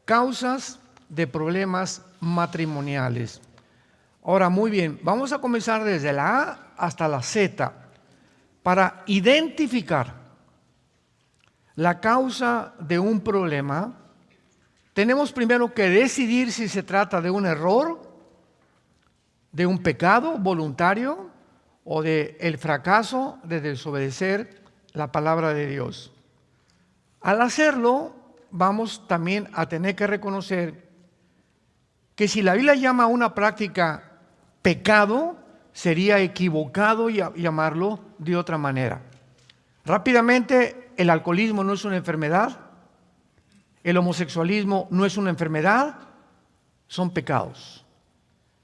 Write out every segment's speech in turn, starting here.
Causas de problemas matrimoniales. Ahora, muy bien, vamos a comenzar desde la A hasta la Z para identificar la causa de un problema. Tenemos primero que decidir si se trata de un error, de un pecado voluntario o de el fracaso de desobedecer la palabra de Dios. Al hacerlo, vamos también a tener que reconocer que si la Biblia llama a una práctica pecado, sería equivocado llamarlo de otra manera. Rápidamente, el alcoholismo no es una enfermedad, el homosexualismo no es una enfermedad, son pecados.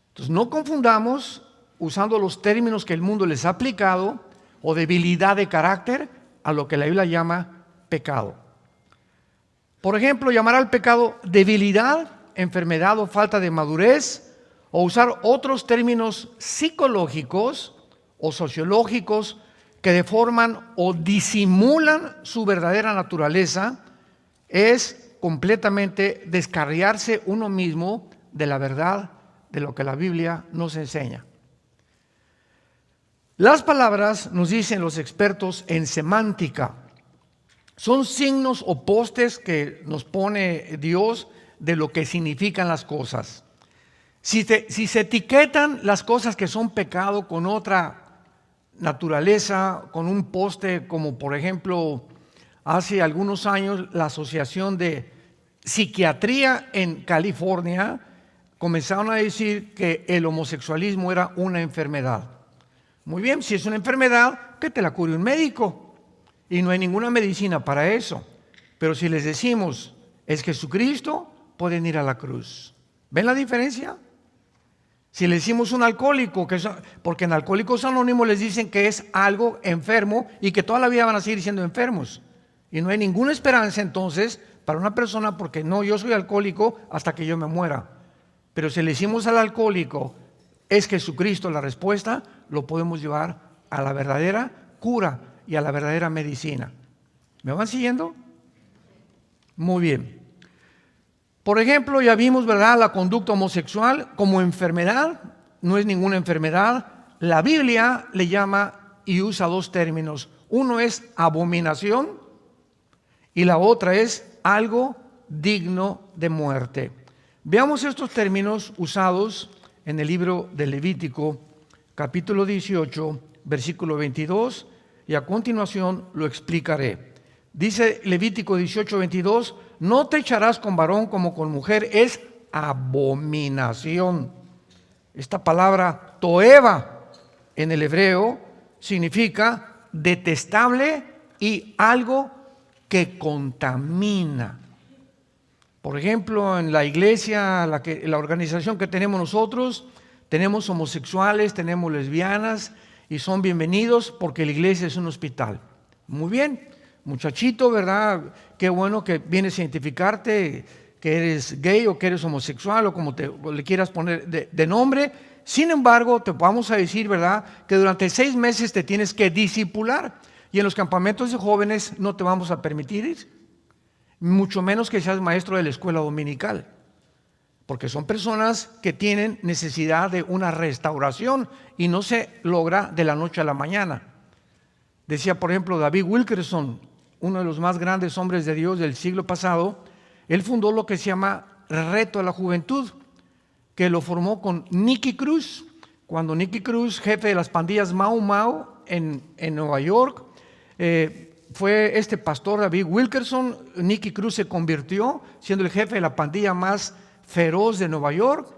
Entonces, no confundamos usando los términos que el mundo les ha aplicado o debilidad de carácter a lo que la Biblia llama pecado. Por ejemplo, llamar al pecado debilidad, enfermedad o falta de madurez, o usar otros términos psicológicos o sociológicos que deforman o disimulan su verdadera naturaleza, es completamente descarriarse uno mismo de la verdad de lo que la Biblia nos enseña. Las palabras, nos dicen los expertos en semántica, son signos o postes que nos pone Dios de lo que significan las cosas. Si se etiquetan las cosas que son pecado con otra naturaleza, con un poste, como por ejemplo hace algunos años la Asociación de Psiquiatría en California comenzaron a decir que el homosexualismo era una enfermedad. Muy bien, si es una enfermedad, que te la cure un médico. Y no hay ninguna medicina para eso. Pero si les decimos, es Jesucristo, pueden ir a la cruz. ¿Ven la diferencia? Si le decimos un alcohólico, porque en Alcohólicos Anónimos les dicen que es algo enfermo y que toda la vida van a seguir siendo enfermos. Y no hay ninguna esperanza entonces para una persona porque no, yo soy alcohólico hasta que yo me muera. Pero si le decimos al alcohólico, es Jesucristo la respuesta, lo podemos llevar a la verdadera cura y a la verdadera medicina. ¿Me van siguiendo? Muy bien. Por ejemplo, ya vimos, ¿verdad?, la conducta homosexual como enfermedad, no es ninguna enfermedad. La Biblia le llama y usa dos términos. Uno es abominación y la otra es algo digno de muerte. Veamos estos términos usados en el libro de Levítico, capítulo 18, versículo 22, y a continuación lo explicaré. Dice Levítico 18, 22, no te echarás con varón como con mujer, es abominación. Esta palabra toeva en el hebreo significa detestable y algo que contamina. Por ejemplo, en la iglesia, la organización que tenemos nosotros, tenemos homosexuales, tenemos lesbianas y son bienvenidos porque la iglesia es un hospital. Muy bien. Muchachito, ¿verdad? Qué bueno que vienes a identificarte, que eres gay o que eres homosexual o como le quieras poner de nombre. Sin embargo, te vamos a decir, ¿verdad?, que durante 6 meses te tienes que discipular y en los campamentos de jóvenes no te vamos a permitir ir, mucho menos que seas maestro de la escuela dominical, porque son personas que tienen necesidad de una restauración y no se logra de la noche a la mañana. Decía, por ejemplo, David Wilkerson, uno de los más grandes hombres de Dios del siglo pasado, él fundó lo que se llama Reto a la Juventud, que lo formó con Nicky Cruz, cuando Nicky Cruz, jefe de las pandillas Mau Mau en Nueva York, fue este pastor David Wilkerson. Nicky Cruz se convirtió siendo el jefe de la pandilla más feroz de Nueva York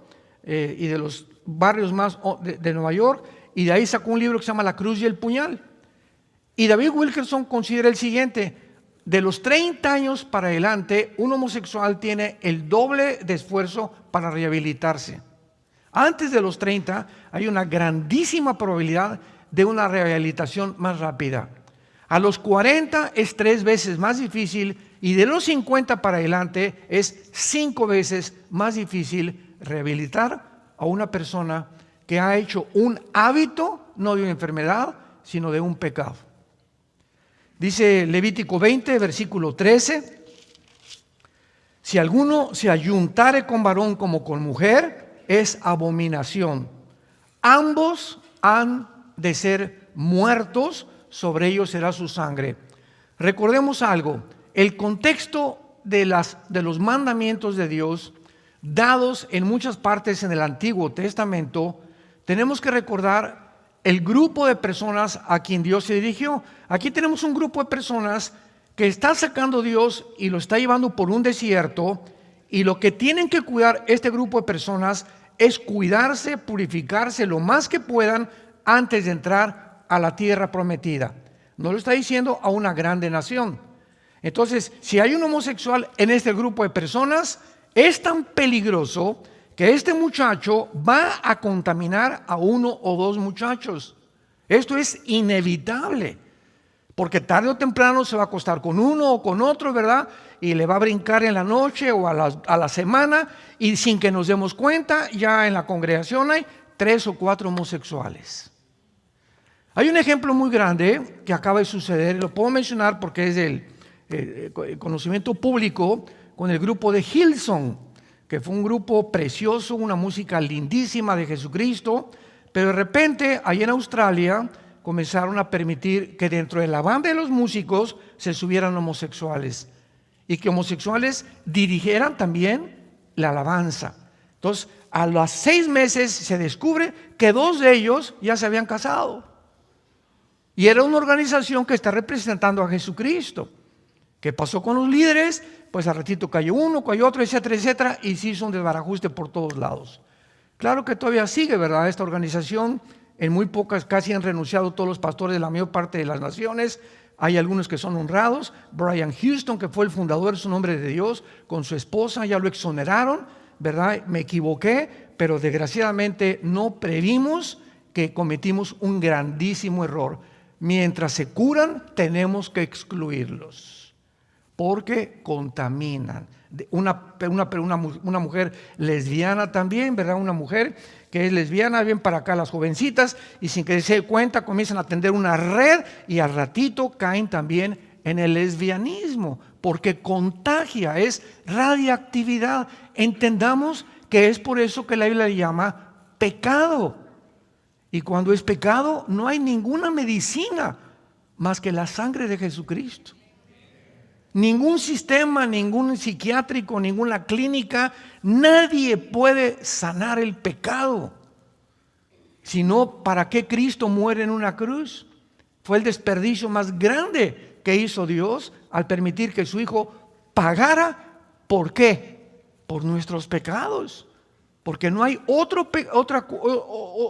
y de los barrios más de Nueva York, y de ahí sacó un libro que se llama La Cruz y el Puñal. Y David Wilkerson considera el siguiente: de los 30 años para adelante, un homosexual tiene el doble de esfuerzo para rehabilitarse. Antes de los 30 hay una grandísima probabilidad de una rehabilitación más rápida. A los 40 es 3 veces más difícil y de los 50 para adelante es 5 veces más difícil rehabilitar a una persona que ha hecho un hábito, no de una enfermedad, sino de un pecado. Dice Levítico 20, versículo 13, Si alguno se ayuntare con varón como con mujer, es abominación. Ambos han de ser muertos, sobre ellos será su sangre. Recordemos algo, el contexto de los mandamientos de Dios, dados en muchas partes en el Antiguo Testamento, tenemos que recordar el grupo de personas a quien Dios se dirigió. Aquí tenemos un grupo de personas que está sacando Dios y lo está llevando por un desierto, y lo que tienen que cuidar este grupo de personas es cuidarse, purificarse lo más que puedan antes de entrar a la tierra prometida. No lo está diciendo a una grande nación. Entonces, si hay un homosexual en este grupo de personas, es tan peligroso que este muchacho va a contaminar a uno o dos muchachos. Esto es inevitable, porque tarde o temprano se va a acostar con uno o con otro, ¿verdad? Y le va a brincar en la noche o a la semana, y sin que nos demos cuenta, ya en la congregación hay 3 o 4 homosexuales. Hay un ejemplo muy grande que acaba de suceder, lo puedo mencionar porque es del conocimiento público, con el grupo de Hillsong, que fue un grupo precioso, una música lindísima de Jesucristo, pero de repente allá en Australia comenzaron a permitir que dentro de la banda de los músicos se subieran homosexuales, y que homosexuales dirigieran también la alabanza. Entonces, a los 6 meses se descubre que 2 de ellos ya se habían casado, y era una organización que está representando a Jesucristo. ¿Qué pasó con los líderes? Pues al ratito cayó uno, cayó otro, etcétera, etcétera, y se hizo un desbarajuste por todos lados. Claro que todavía sigue, ¿verdad?, esta organización. En muy pocas, casi han renunciado todos los pastores de la mayor parte de las naciones. Hay algunos que son honrados. Brian Houston, que fue el fundador, es un hombre de Dios, con su esposa, ya lo exoneraron, ¿verdad? Me equivoqué, pero desgraciadamente no previmos que cometimos un grandísimo error. Mientras se curan, tenemos que excluirlos, porque contaminan. Una mujer lesbiana también, ¿verdad? Una mujer que es lesbiana, bien para acá las jovencitas, y sin que se den cuenta comienzan a tender una red, y al ratito caen también en el lesbianismo, porque contagia, es radiactividad. Entendamos que es por eso que la Biblia le llama pecado. Y cuando es pecado, no hay ninguna medicina más que la sangre de Jesucristo. Ningún sistema, ningún psiquiátrico, ninguna clínica, nadie puede sanar el pecado. Sino, ¿para qué Cristo muere en una cruz? Fue el desperdicio más grande que hizo Dios al permitir que su Hijo pagara. ¿Por qué? Por nuestros pecados. Porque no hay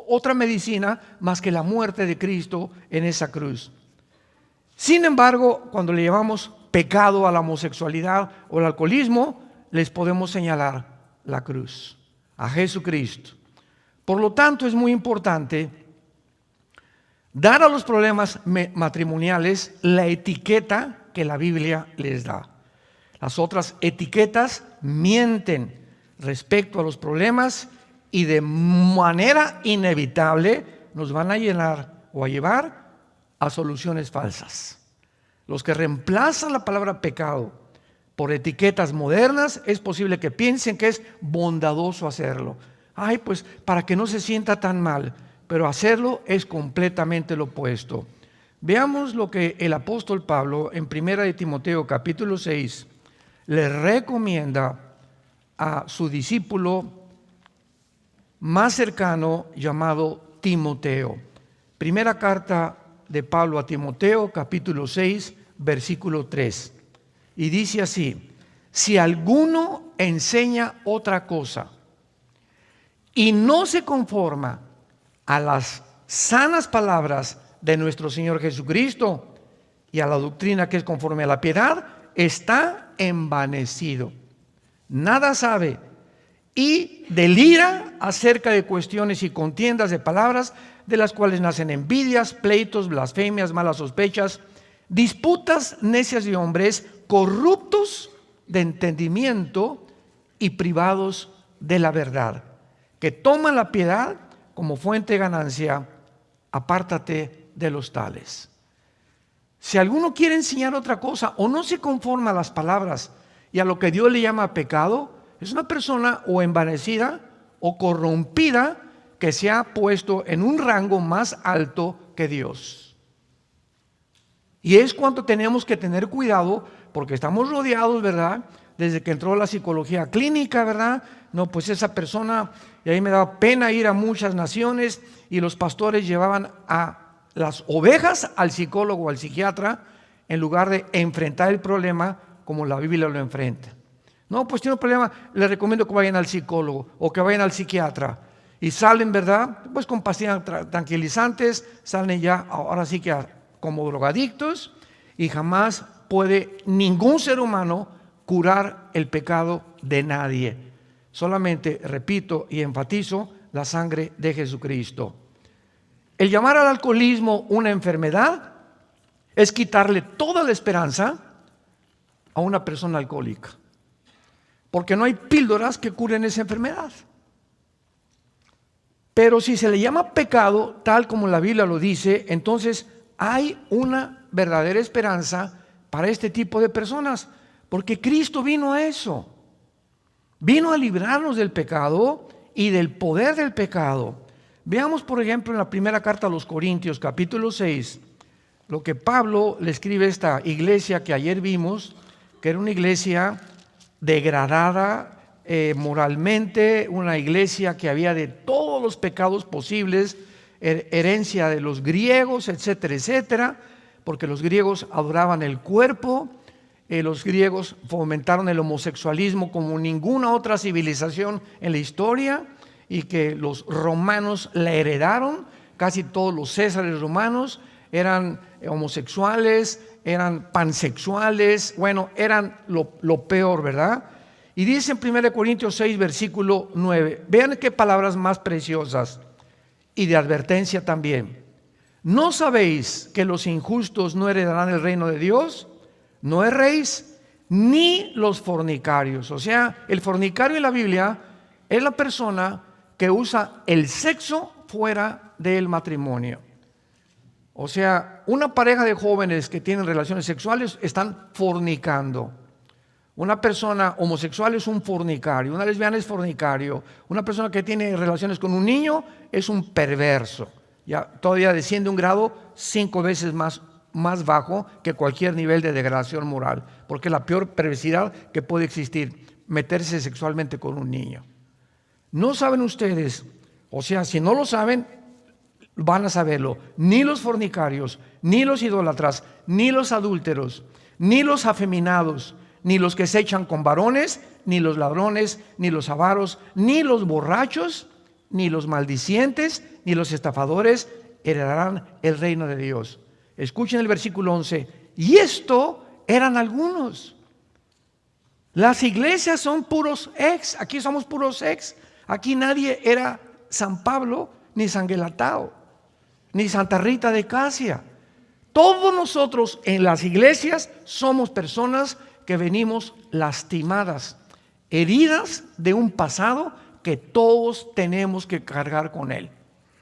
otra medicina más que la muerte de Cristo en esa cruz. Sin embargo, cuando le llamamos pecado a la homosexualidad o al alcoholismo, les podemos señalar la cruz, a Jesucristo. Por lo tanto, es muy importante dar a los problemas matrimoniales la etiqueta que la Biblia les da. Las otras etiquetas mienten respecto a los problemas, y de manera inevitable nos van a llenar o a llevar a soluciones falsas. Los que reemplazan la palabra pecado por etiquetas modernas, es posible que piensen que es bondadoso hacerlo. Ay, pues para que no se sienta tan mal, pero hacerlo es completamente lo opuesto. Veamos lo que el apóstol Pablo en 1 Timoteo capítulo 6 le recomienda a su discípulo más cercano llamado Timoteo. Primera carta de Pablo a Timoteo, capítulo 6, versículo 3. Y dice así: si alguno enseña otra cosa y no se conforma a las sanas palabras de nuestro Señor Jesucristo y a la doctrina que es conforme a la piedad, está envanecido, nada sabe y delira acerca de cuestiones y contiendas de palabras, de las cuales nacen envidias, pleitos, blasfemias, malas sospechas, disputas necias de hombres, corruptos de entendimiento y privados de la verdad, que toman la piedad como fuente de ganancia. Apártate de los tales. Si alguno quiere enseñar otra cosa o no se conforma a las palabras y a lo que Dios le llama pecado, es una persona o envanecida o corrompida que se ha puesto en un rango más alto que Dios. Y es cuando tenemos que tener cuidado, porque estamos rodeados, ¿verdad? Desde que entró la psicología clínica, ¿verdad? No, pues esa persona, y ahí me daba pena ir a muchas naciones y los pastores llevaban a las ovejas al psicólogo o al psiquiatra en lugar de enfrentar el problema como la Biblia lo enfrenta. No, pues tiene un problema, les recomiendo que vayan al psicólogo o que vayan al psiquiatra. Y salen, ¿verdad? Pues con pastillas tranquilizantes, salen ya, ahora sí que como drogadictos, y jamás puede ningún ser humano curar el pecado de nadie. Solamente, repito y enfatizo, la sangre de Jesucristo. El llamar al alcoholismo una enfermedad es quitarle toda la esperanza a una persona alcohólica, porque no hay píldoras que curen esa enfermedad. Pero si se le llama pecado, tal como la Biblia lo dice, entonces hay una verdadera esperanza para este tipo de personas, porque Cristo vino a eso. Vino a librarnos del pecado y del poder del pecado. Veamos, por ejemplo, en la primera carta a los Corintios, capítulo 6, lo que Pablo le escribe a esta iglesia que ayer vimos, que era una iglesia degradada moralmente, una iglesia que había de todos los pecados posibles, herencia de los griegos, etcétera, etcétera, porque los griegos adoraban el cuerpo, los griegos fomentaron el homosexualismo como ninguna otra civilización en la historia, y que los romanos la heredaron. Casi todos los césares romanos eran homosexuales, eran pansexuales, bueno, eran lo peor, ¿verdad? Y dice en 1 Corintios 6, versículo 9, vean qué palabras más preciosas y de advertencia también. ¿No sabéis que los injustos no heredarán el reino de Dios? No erréis, ni los fornicarios. O sea, el fornicario en la Biblia es la persona que usa el sexo fuera del matrimonio. O sea, una pareja de jóvenes que tienen relaciones sexuales están fornicando. Una persona homosexual es un fornicario, una lesbiana es fornicario, una persona que tiene relaciones con un niño es un perverso. Ya todavía desciende un grado 5 veces más bajo que cualquier nivel de degradación moral, porque es la peor perversidad que puede existir, meterse sexualmente con un niño. ¿No saben ustedes? O sea, si no lo saben, van a saberlo. Ni los fornicarios, ni los idólatras, ni los adúlteros, ni los afeminados, ni los que se echan con varones, ni los ladrones, ni los avaros, ni los borrachos, ni los maldicientes, ni los estafadores heredarán el reino de Dios. Escuchen el versículo 11. Y esto eran algunos. Las iglesias son puros ex. Aquí somos puros ex. Aquí nadie era San Pablo, ni San Gelatao, ni Santa Rita de Casia. Todos nosotros en las iglesias somos personas que venimos lastimadas, heridas de un pasado que todos tenemos que cargar con él,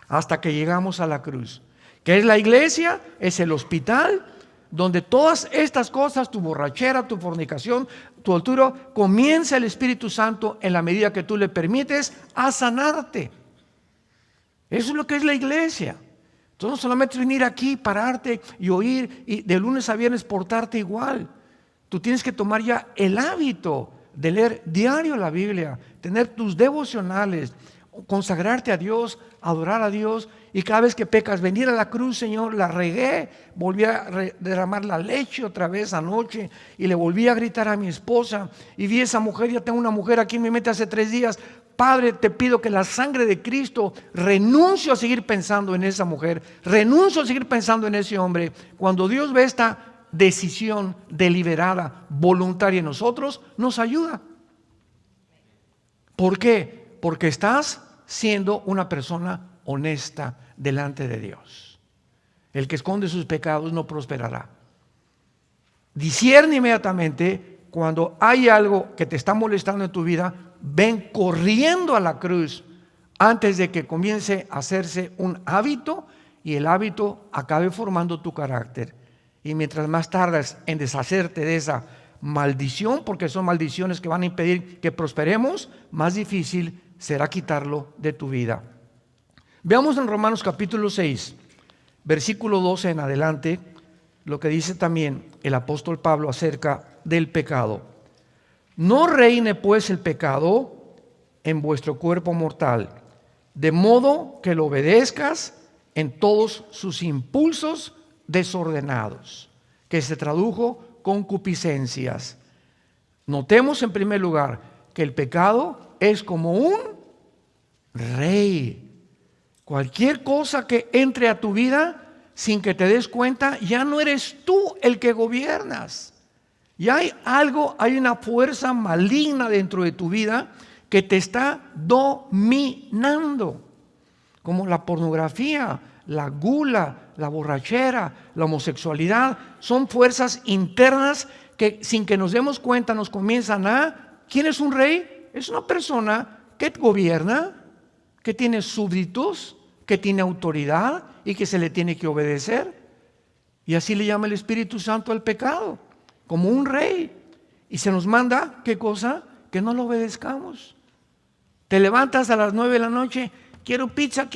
hasta que llegamos a la cruz. ¿Qué es la iglesia? Es el hospital donde todas estas cosas, tu borrachera, tu fornicación, tu adulterio, comienza el Espíritu Santo en la medida que tú le permites a sanarte. Eso es lo que es la iglesia. Entonces no solamente venir aquí, pararte y oír y de lunes a viernes portarte igual. Tú tienes que tomar ya el hábito de leer diario la Biblia, tener tus devocionales, consagrarte a Dios, adorar a Dios, y cada vez que pecas, venir a la cruz, Señor, la regué, volví a derramar la leche otra vez anoche, y le volví a gritar a mi esposa, y vi a esa mujer, ya tengo una mujer aquí en mi mente hace 3 días, Padre, te pido que la sangre de Cristo, renuncio a seguir pensando en esa mujer, renuncio a seguir pensando en ese hombre. Cuando Dios ve esta decisión deliberada, voluntaria en nosotros, nos ayuda. ¿Por qué? Porque estás siendo una persona honesta delante de Dios. El que esconde sus pecados no prosperará. Discierne inmediatamente cuando hay algo que te está molestando en tu vida, ven corriendo a la cruz antes de que comience a hacerse un hábito y el hábito acabe formando tu carácter. Y mientras más tardas en deshacerte de esa maldición, porque son maldiciones que van a impedir que prosperemos, más difícil será quitarlo de tu vida. Veamos en Romanos capítulo 6, versículo 12 en adelante, lo que dice también el apóstol Pablo acerca del pecado. No reine pues el pecado en vuestro cuerpo mortal, de modo que lo obedezcas en todos sus impulsos desordenados, que se tradujo concupiscencias. Notemos en primer lugar que el pecado es como un rey. Cualquier cosa que entre a tu vida sin que te des cuenta, ya no eres tú el que gobiernas. Ya hay una fuerza maligna dentro de tu vida que te está dominando, como la pornografía, la gula, la borrachera, la homosexualidad. Son fuerzas internas que sin que nos demos cuenta nos comienzan a... ¿Quién es un rey? Es una persona que gobierna, que tiene súbditos, que tiene autoridad y que se le tiene que obedecer. Y así le llama el Espíritu Santo al pecado, como un rey. Y se nos manda, ¿qué cosa? Que no lo obedezcamos. Te levantas a las 9 de la noche, quiero pizza.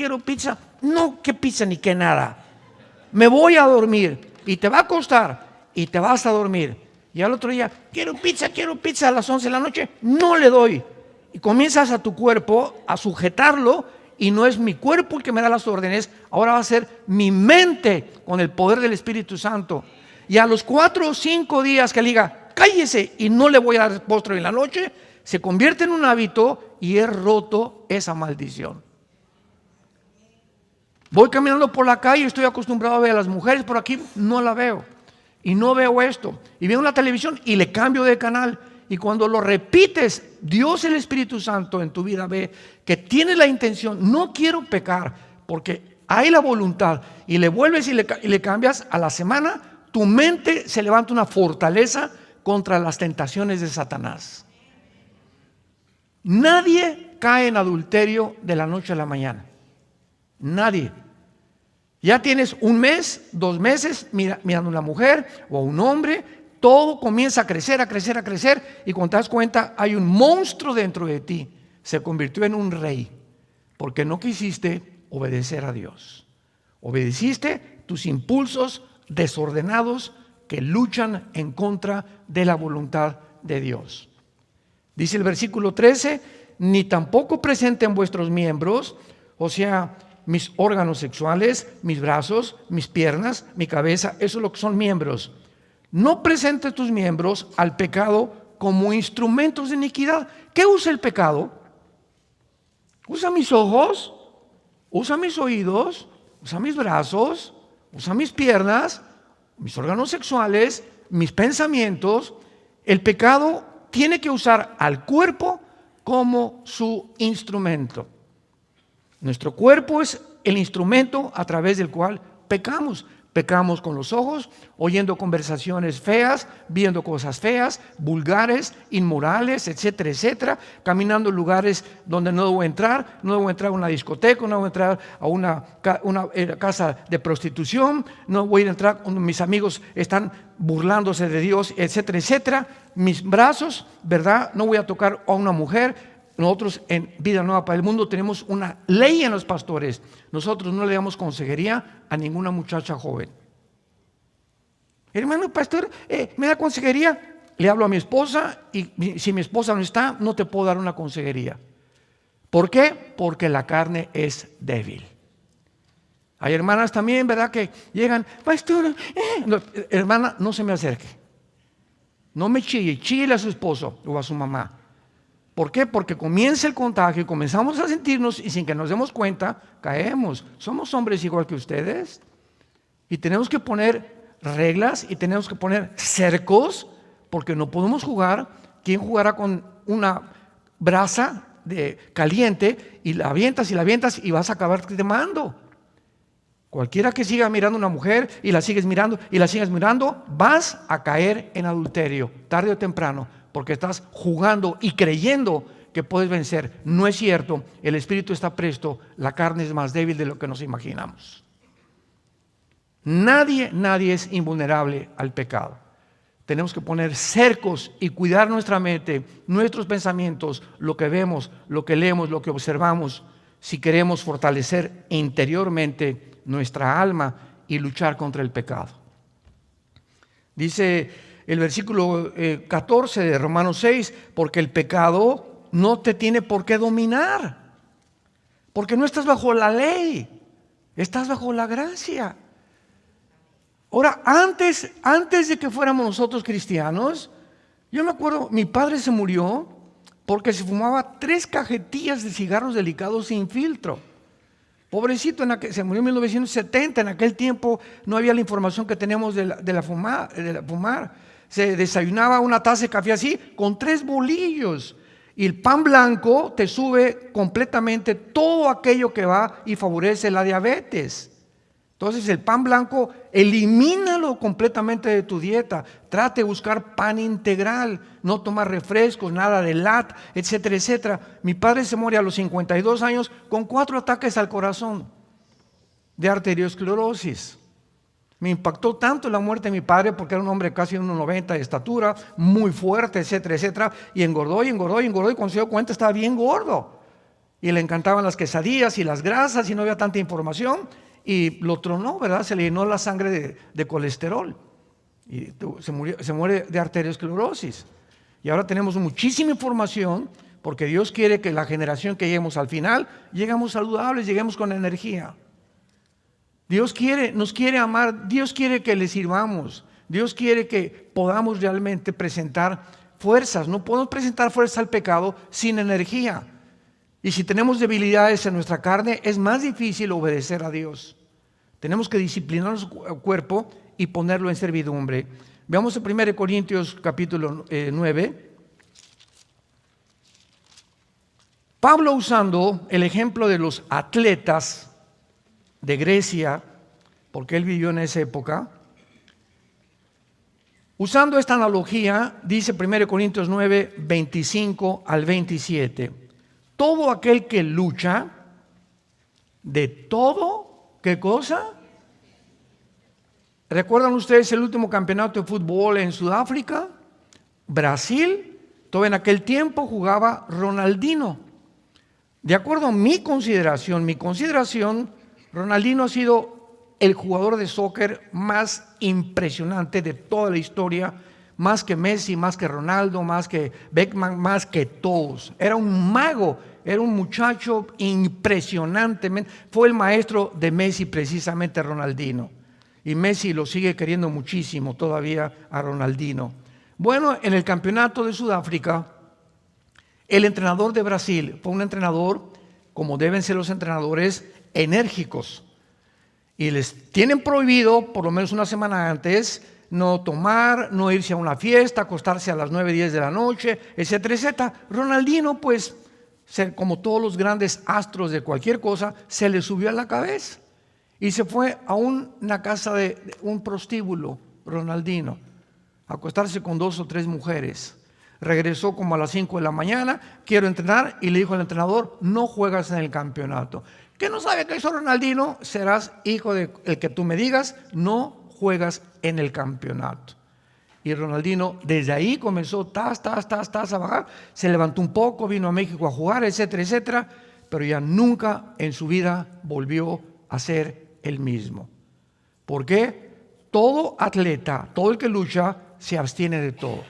No, qué pizza ni qué nada. Me voy a dormir. Y te va a costar y te vas a dormir. Y al otro día, quiero pizza a las 11 de la noche, no le doy. Y comienzas a tu cuerpo a sujetarlo, y no es mi cuerpo el que me da las órdenes, ahora va a ser mi mente con el poder del Espíritu Santo. Y a los 4 o 5 días que le diga, cállese y no le voy a dar postre en la noche, se convierte en un hábito y he roto esa maldición. Voy caminando por la calle, estoy acostumbrado a ver a las mujeres por aquí, no la veo. Y no veo esto. Y veo la televisión y le cambio de canal. Y cuando lo repites, Dios, el Espíritu Santo en tu vida ve que tienes la intención, no quiero pecar, porque hay la voluntad, y le vuelves y le cambias, a la semana tu mente se levanta una fortaleza contra las tentaciones de Satanás. Nadie cae en adulterio de la noche a la mañana. Nadie. Ya tienes 1 mes, 2 meses mirando a una mujer o a un hombre, todo comienza a crecer, y cuando te das cuenta hay un monstruo dentro de ti. Se convirtió en un rey porque no quisiste obedecer a Dios. Obedeciste tus impulsos desordenados que luchan en contra de la voluntad de Dios. Dice el versículo 13, ni tampoco presenten vuestros miembros, o sea, mis órganos sexuales, mis brazos, mis piernas, mi cabeza, eso es lo que son miembros. No presentes tus miembros al pecado como instrumentos de iniquidad. ¿Qué usa el pecado? Usa mis ojos, usa mis oídos, usa mis brazos, usa mis piernas, mis órganos sexuales, mis pensamientos. El pecado tiene que usar al cuerpo como su instrumento. Nuestro cuerpo es el instrumento a través del cual pecamos. Pecamos con los ojos, oyendo conversaciones feas, viendo cosas feas, vulgares, inmorales, etcétera, etcétera. Caminando en lugares donde no debo entrar. No debo entrar a una discoteca, no debo entrar a una casa de prostitución. No voy a entrar cuando mis amigos están burlándose de Dios, etcétera, etcétera. Mis brazos, ¿verdad? No voy a tocar a una mujer. Nosotros en Vida Nueva para el Mundo tenemos una ley en los pastores. Nosotros no le damos consejería a ninguna muchacha joven. Hermano pastor, ¿me da consejería? Le hablo a mi esposa y si mi esposa no está, no te puedo dar una consejería. ¿Por qué? Porque la carne es débil. Hay hermanas también, ¿verdad? Que llegan, pastor, no, hermana, no se me acerque. No me chille, chille a su esposo o a su mamá. ¿Por qué? Porque comienza el contagio y comenzamos a sentirnos y sin que nos demos cuenta, caemos. Somos hombres igual que ustedes y tenemos que poner reglas y tenemos que poner cercos porque no podemos jugar. ¿Quién jugará con una brasa caliente y la avientas y vas a acabar quemando? Cualquiera que siga mirando a una mujer y la sigues mirando y la sigues mirando, vas a caer en adulterio tarde o temprano. Porque estás jugando y creyendo que puedes vencer. No es cierto, el espíritu está presto, la carne es más débil de lo que nos imaginamos. Nadie es invulnerable al pecado. Tenemos que poner cercos y cuidar nuestra mente, nuestros pensamientos, lo que vemos, lo que leemos, lo que observamos, si queremos fortalecer interiormente nuestra alma y luchar contra el pecado. Dice el versículo 14 de Romanos 6, porque el pecado no te tiene por qué dominar, porque no estás bajo la ley, estás bajo la gracia. Ahora, antes de que fuéramos nosotros cristianos, yo me acuerdo, mi padre se murió porque se fumaba 3 cajetillas de cigarros delicados sin filtro. Pobrecito, se murió en 1970, en aquel tiempo no había la información que tenemos de la fumar. Se desayunaba una taza de café así, con 3 bolillos. Y el pan blanco te sube completamente todo aquello que va y favorece la diabetes. Entonces el pan blanco, elimínalo completamente de tu dieta. Trate de buscar pan integral, no tomar refrescos, nada de lat, etcétera, etcétera. Mi padre se muere a los 52 años con 4 ataques al corazón de arteriosclerosis. Me impactó tanto la muerte de mi padre porque era un hombre casi 1,90 de estatura, muy fuerte, etcétera, etcétera. Y engordó, y cuando se dio cuenta estaba bien gordo. Y le encantaban las quesadillas y las grasas y no había tanta información. Y lo tronó, ¿verdad? Se le llenó la sangre de colesterol. Y se muere de arteriosclerosis. Y ahora tenemos muchísima información porque Dios quiere que la generación que lleguemos al final, lleguemos saludables, lleguemos con energía. Dios nos quiere amar, Dios quiere que le sirvamos. Dios quiere que podamos realmente presentar fuerzas. No podemos presentar fuerzas al pecado sin energía. Y si tenemos debilidades en nuestra carne, es más difícil obedecer a Dios. Tenemos que disciplinar nuestro cuerpo y ponerlo en servidumbre. Veamos en 1 Corintios capítulo 9. Pablo, usando el ejemplo de los atletas de Grecia, porque él vivió en esa época, usando esta analogía, dice 1 Corintios 9, 25 al 27. Todo aquel que lucha, de todo, ¿qué cosa? ¿Recuerdan ustedes el último campeonato de fútbol en Sudáfrica? Brasil, todo en aquel tiempo jugaba Ronaldinho. De acuerdo a mi consideración, Ronaldinho ha sido el jugador de soccer más impresionante de toda la historia, más que Messi, más que Ronaldo, más que Beckham, más que todos. Era un mago, era un muchacho impresionantemente. Fue el maestro de Messi precisamente, Ronaldinho. Y Messi lo sigue queriendo muchísimo todavía a Ronaldinho. Bueno, en el campeonato de Sudáfrica, el entrenador de Brasil fue un entrenador, como deben ser los entrenadores, enérgicos. Y les tienen prohibido, por lo menos una semana antes, no tomar, no irse a una fiesta, acostarse a las 9, 10 de la noche, etcétera, etcétera. Ronaldinho, pues, como todos los grandes astros de cualquier cosa, se le subió a la cabeza y se fue a una casa de un prostíbulo, Ronaldinho, a acostarse con 2 o 3 mujeres. Regresó como a las 5 de la mañana, quiero entrenar, y le dijo al entrenador, no juegas en el campeonato. ¿Qué no sabe qué hizo Ronaldinho? Serás hijo del que tú me digas, no juegas en el campeonato. Y Ronaldinho desde ahí comenzó a bajar, se levantó un poco, vino a México a jugar, etcétera, etcétera, pero ya nunca en su vida volvió a ser el mismo. ¿Por qué? Todo atleta, todo el que lucha, se abstiene de todo.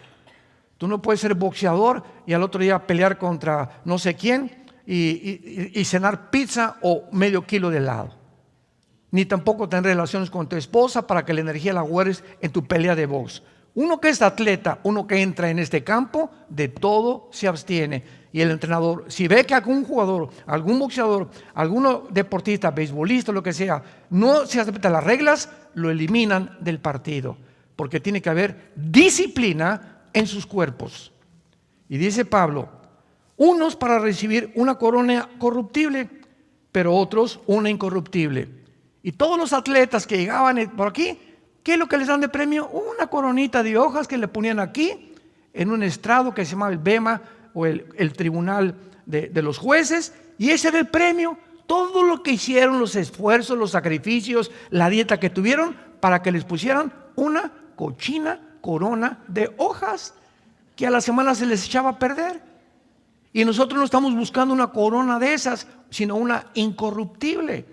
Tú no puedes ser boxeador y al otro día pelear contra no sé quién y cenar pizza o medio kilo de helado. Ni tampoco tener relaciones con tu esposa para que la energía la guardes en tu pelea de box. Uno que es atleta, uno que entra en este campo, de todo se abstiene. Y el entrenador, si ve que algún jugador, algún boxeador, algún deportista, beisbolista, lo que sea, no se aceptan las reglas, lo eliminan del partido. Porque tiene que haber disciplina en sus cuerpos. Y dice Pablo, unos para recibir una corona corruptible, pero otros una incorruptible. Y todos los atletas que llegaban por aquí, ¿qué es lo que les dan de premio? Una coronita de hojas que le ponían aquí, en un estrado que se llamaba el BEMA, o el tribunal de los jueces, y ese era el premio. Todo lo que hicieron, los esfuerzos, los sacrificios, la dieta que tuvieron, para que les pusieran una cochina corona de hojas que a la semana se les echaba a perder. Y nosotros no estamos buscando una corona de esas, sino una incorruptible.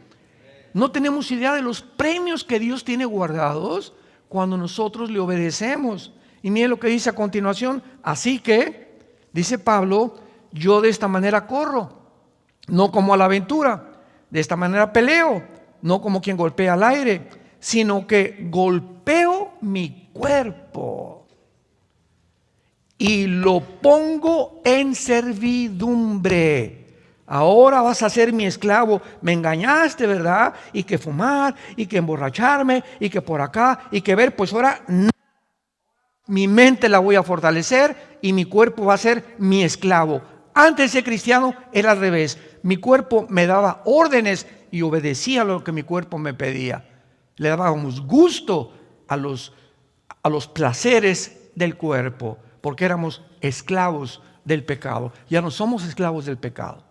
No tenemos idea de los premios que Dios tiene guardados cuando nosotros le obedecemos. Y miren lo que dice a continuación. Así que, dice Pablo, yo de esta manera corro, no como a la aventura. De esta manera peleo, no como quien golpea al aire, sino que golpeo mi cuerpo y lo pongo en servidumbre. Ahora vas a ser mi esclavo. Me engañaste, ¿verdad? Y que fumar, y que emborracharme, y que por acá, y que ver, pues ahora no. Mi mente la voy a fortalecer y mi cuerpo va a ser mi esclavo. Antes de ser cristiano era al revés. Mi cuerpo me daba órdenes y obedecía lo que mi cuerpo me pedía. Le dábamos gusto a los placeres del cuerpo, porque éramos esclavos del pecado. Ya no somos esclavos del pecado.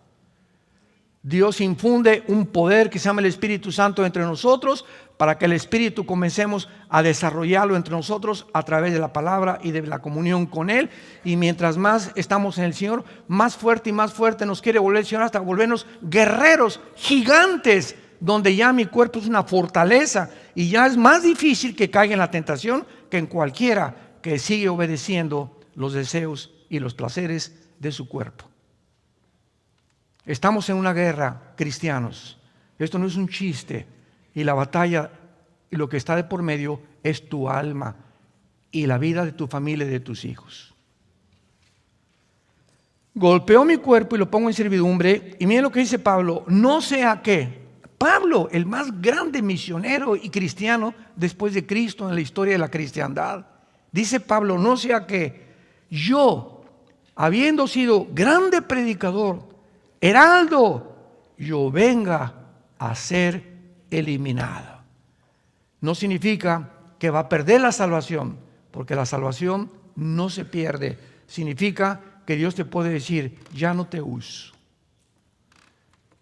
Dios infunde un poder que se llama el Espíritu Santo entre nosotros, para que el Espíritu comencemos a desarrollarlo entre nosotros a través de la palabra y de la comunión con Él. Y mientras más estamos en el Señor, más fuerte y más fuerte nos quiere volver el Señor, hasta volvernos guerreros, gigantes, donde ya mi cuerpo es una fortaleza y ya es más difícil que caiga en la tentación que en cualquiera que sigue obedeciendo los deseos y los placeres de su cuerpo. Estamos en una guerra, cristianos. Esto no es un chiste. Y la batalla y lo que está de por medio es tu alma y la vida de tu familia y de tus hijos. Golpeo mi cuerpo y lo pongo en servidumbre. Y miren lo que dice Pablo. No sea que Pablo, el más grande misionero y cristiano después de Cristo en la historia de la cristiandad, dice Pablo, no sea que yo, habiendo sido grande predicador, heraldo, yo venga a ser eliminado. No significa que va a perder la salvación, porque la salvación no se pierde. Significa que Dios te puede decir, ya no te uso.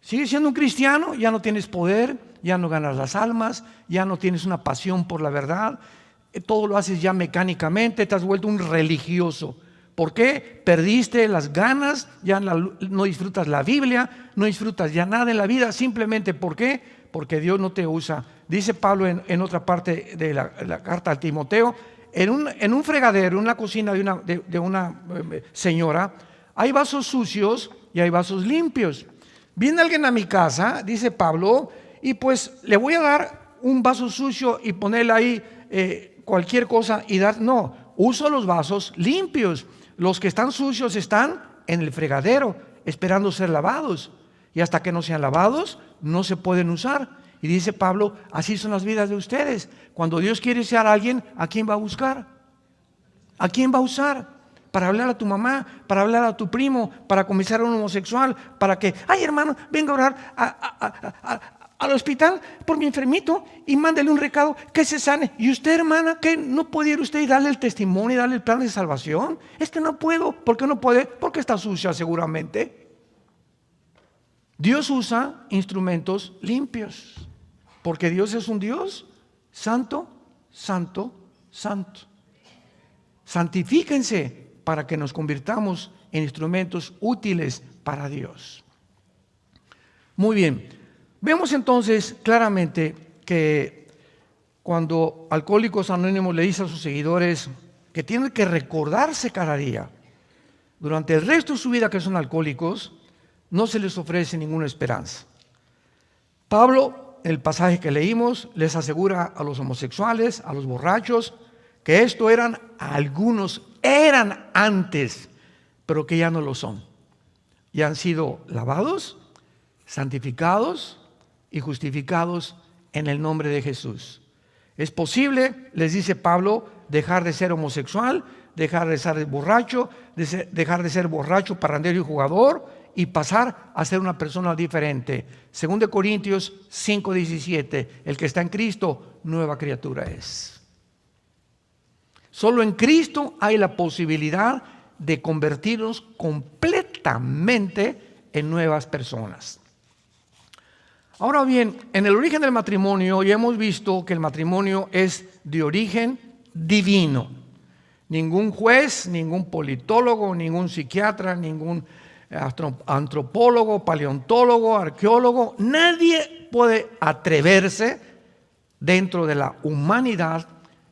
Sigues siendo un cristiano, ya no tienes poder, ya no ganas las almas, ya no tienes una pasión por la verdad, todo lo haces ya mecánicamente, te has vuelto un religioso. ¿Por qué? Perdiste las ganas, ya no disfrutas la Biblia, no disfrutas ya nada en la vida. Simplemente, ¿por qué? Porque Dios no te usa. Dice Pablo en otra parte de la carta a Timoteo, en un fregadero, en una cocina de una señora, hay vasos sucios y hay vasos limpios. Viene alguien a mi casa, dice Pablo, y pues le voy a dar un vaso sucio y ponerle ahí cualquier cosa y dar. No, uso los vasos limpios. Los que están sucios están en el fregadero, esperando ser lavados. Y hasta que no sean lavados, no se pueden usar. Y dice Pablo, así son las vidas de ustedes. Cuando Dios quiere usar a alguien, ¿a quién va a buscar? ¿A quién va a usar? Para hablar a tu mamá, para hablar a tu primo, para comenzar a un homosexual, para que, ay hermano, venga a orar al hospital por mi enfermito y mándele un recado que se sane. Y usted, hermana, ¿qué no puede ir usted y darle el testimonio y darle el plan de salvación? Es que no puedo. ¿Por qué no puede? Porque está sucia seguramente. Dios usa instrumentos limpios, porque Dios es un Dios santo, santo, santo. Santifíquense para que nos convirtamos en instrumentos útiles para Dios. Muy bien. Vemos entonces claramente que cuando Alcohólicos Anónimos le dice a sus seguidores que tienen que recordarse cada día, durante el resto de su vida que son alcohólicos, no se les ofrece ninguna esperanza. Pablo, en el pasaje que leímos, les asegura a los homosexuales, a los borrachos, que esto algunos eran antes, pero que ya no lo son. Ya han sido lavados, santificados y justificados en el nombre de Jesús. Es posible, les dice Pablo, dejar de ser homosexual, dejar de ser borracho, dejar de ser borracho, parrandero y jugador y pasar a ser una persona diferente. 2 Corintios 5:17, el que está en Cristo, nueva criatura es. Solo en Cristo hay la posibilidad de convertirnos completamente en nuevas personas. Ahora bien, en el origen del matrimonio ya hemos visto que el matrimonio es de origen divino. Ningún juez, ningún politólogo, ningún psiquiatra, ningún antropólogo, paleontólogo, arqueólogo, nadie puede atreverse dentro de la humanidad,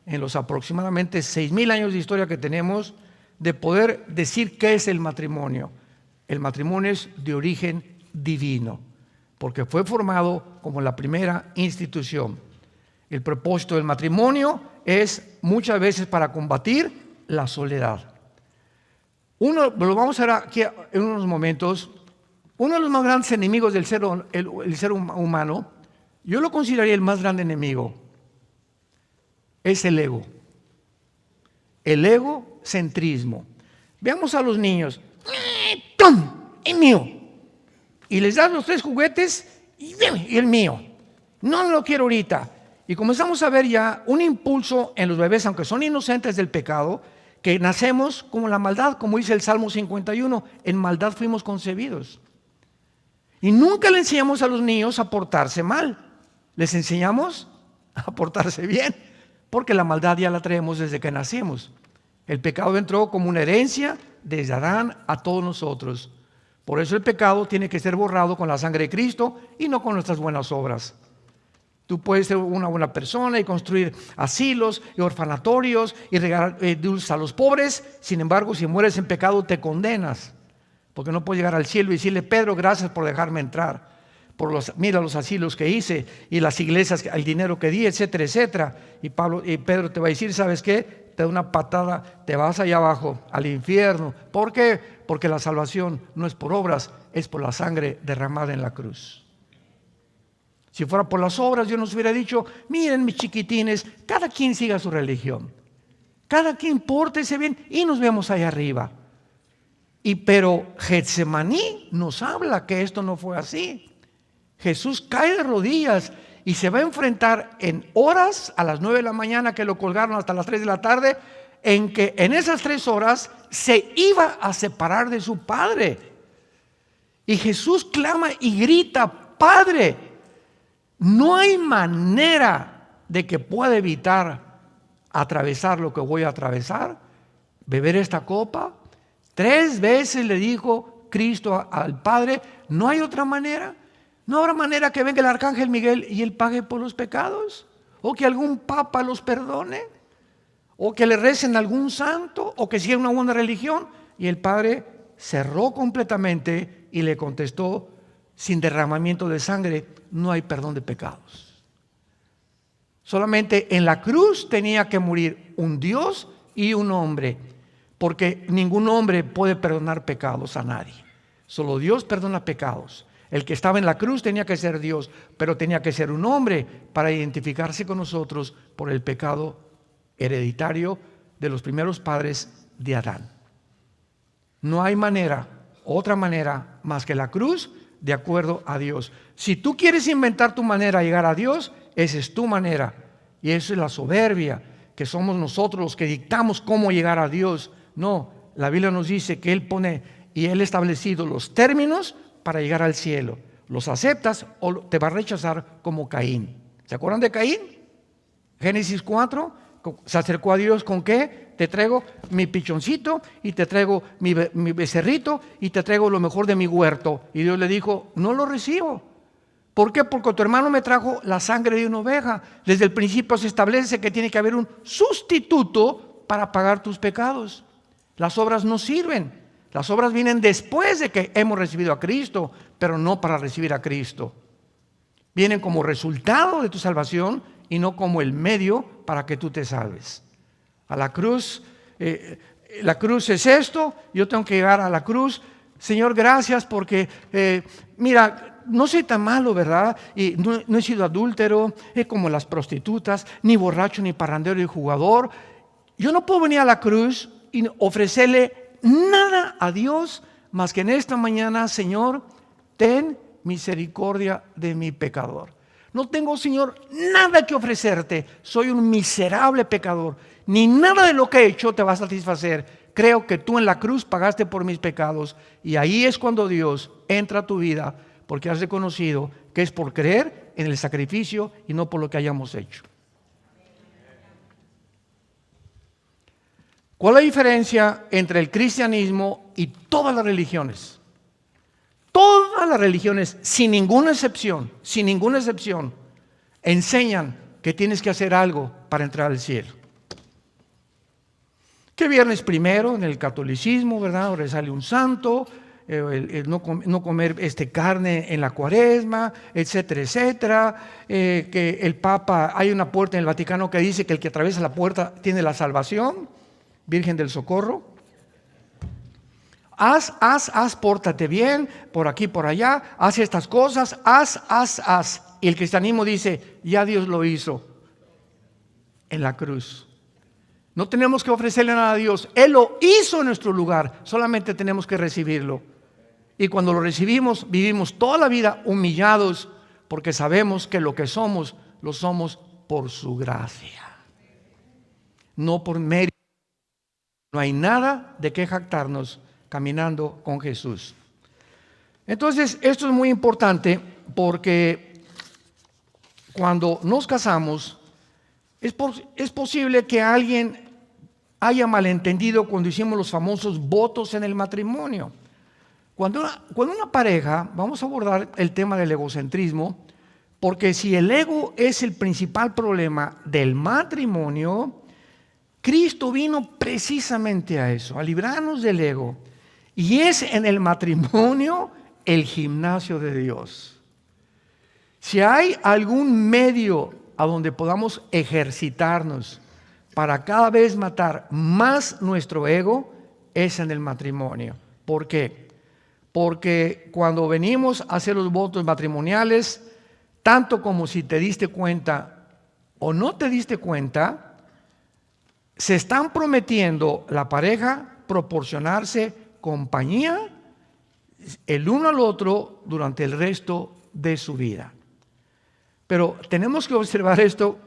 en los aproximadamente 6,000 años de historia que tenemos, de poder decir qué es el matrimonio. El matrimonio es de origen divino, porque fue formado como la primera institución. El propósito del matrimonio es muchas veces para combatir la soledad. Lo vamos a ver aquí en unos momentos. Uno de los más grandes enemigos del ser humano, yo lo consideraría el más grande enemigo, es el ego. El egocentrismo. Veamos a los niños. ¡Tom! ¡Es mío! Y les das los 3 juguetes y el mío. No lo quiero ahorita. Y comenzamos a ver ya un impulso en los bebés, aunque son inocentes del pecado, que nacemos como la maldad, como dice el Salmo 51, en maldad fuimos concebidos. Y nunca le enseñamos a los niños a portarse mal, les enseñamos a portarse bien, porque la maldad ya la traemos desde que nacimos. El pecado entró como una herencia desde Adán a todos nosotros. Por eso el pecado tiene que ser borrado con la sangre de Cristo y no con nuestras buenas obras. Tú puedes ser una buena persona y construir asilos y orfanatorios y regalar dulces a los pobres. Sin embargo, si mueres en pecado, te condenas. Porque no puedes llegar al cielo y decirle: Pedro, gracias por dejarme entrar. Mira los asilos que hice y las iglesias, el dinero que di, etcétera, etcétera. Y Pedro te va a decir: ¿sabes qué? Te da una patada, te vas allá abajo, al infierno. ¿Por qué? Porque la salvación no es por obras, es por la sangre derramada en la cruz. Si fuera por las obras, Dios nos hubiera dicho: miren, mis chiquitines, cada quien siga su religión, cada quien pórtese bien y nos vemos allá arriba. Pero Getsemaní nos habla que esto no fue así. Jesús cae de rodillas y se va a enfrentar en horas, a las 9 de la mañana que lo colgaron hasta las 3 de la tarde, en que en esas 3 horas se iba a separar de su Padre. Y Jesús clama y grita: Padre, no hay manera de que pueda evitar atravesar lo que voy a atravesar, beber esta copa. 3 veces le dijo Cristo al Padre: no hay otra manera. No habrá manera que venga el arcángel Miguel y él pague por los pecados, o que algún papa los perdone, o que le recen a algún santo, o que siga una buena religión. Y el Padre cerró completamente y le contestó: sin derramamiento de sangre no hay perdón de pecados. Solamente en la cruz tenía que morir un Dios y un hombre, porque ningún hombre puede perdonar pecados a nadie. Solo Dios perdona pecados. El que estaba en la cruz tenía que ser Dios, pero tenía que ser un hombre para identificarse con nosotros por el pecado hereditario de los primeros padres de Adán. No hay manera, otra manera más que la cruz, de acuerdo a Dios. Si tú quieres inventar tu manera de llegar a Dios, esa es tu manera. Y eso es la soberbia, que somos nosotros los que dictamos cómo llegar a Dios. No, la Biblia nos dice que Él pone y Él ha establecido los términos para llegar al cielo. ¿Los aceptas o te va a rechazar como Caín? ¿Se acuerdan de Caín? Génesis 4, se acercó a Dios ¿con qué? Te traigo mi pichoncito y te traigo mi becerrito y te traigo lo mejor de mi huerto. Y Dios le dijo: no lo recibo. ¿Por qué? Porque tu hermano me trajo la sangre de una oveja. Desde el principio se establece que tiene que haber un sustituto para pagar tus pecados. Las obras no sirven. Las obras vienen después de que hemos recibido a Cristo, pero no para recibir a Cristo. Vienen como resultado de tu salvación y no como el medio para que tú te salves. A la cruz, la cruz es esto, yo tengo que llegar a la cruz. Señor, gracias porque, mira, no soy tan malo, ¿verdad? Y no he sido adúltero, como las prostitutas, ni borracho, ni parrandero, ni jugador. Yo no puedo venir a la cruz y ofrecerle nada a Dios más que en esta mañana: Señor, ten misericordia de mi pecador. No tengo, Señor, nada que ofrecerte. Soy un miserable pecador. Ni nada de lo que he hecho te va a satisfacer. Creo que tú en la cruz pagaste por mis pecados. Y ahí es cuando Dios entra a tu vida, porque has reconocido que es por creer en el sacrificio y no por lo que hayamos hecho. ¿Cuál es la diferencia entre el cristianismo y todas las religiones? Todas las religiones, sin ninguna excepción, enseñan que tienes que hacer algo para entrar al cielo. Que viernes primero en el catolicismo, ¿verdad? Ahora sale un santo, el no comer carne en la cuaresma, etcétera, etcétera. Que el Papa, hay una puerta en el Vaticano que dice que el que atraviesa la puerta tiene la salvación, Virgen del Socorro. Haz, pórtate bien, por aquí, por allá, haz estas cosas, haz. Y el cristianismo dice, ya Dios lo hizo en la cruz. No tenemos que ofrecerle nada a Dios. Él lo hizo en nuestro lugar. Solamente tenemos que recibirlo. Y cuando lo recibimos, vivimos toda la vida humillados porque sabemos que lo que somos, lo somos por su gracia. No por mérito. No hay nada de qué jactarnos caminando con Jesús. Entonces, esto es muy importante porque cuando nos casamos, es posible que alguien haya malentendido cuando hicimos los famosos votos en el matrimonio. Cuando una pareja, vamos a abordar el tema del egocentrismo, porque si el ego es el principal problema del matrimonio, Cristo vino precisamente a eso, a librarnos del ego. Y es en el matrimonio el gimnasio de Dios. Si hay algún medio a donde podamos ejercitarnos para cada vez matar más nuestro ego, es en el matrimonio. ¿Por qué? Porque cuando venimos a hacer los votos matrimoniales, tanto como si te diste cuenta o no te diste cuenta, se están prometiendo la pareja proporcionarse compañía el uno al otro durante el resto de su vida. Pero tenemos que observar esto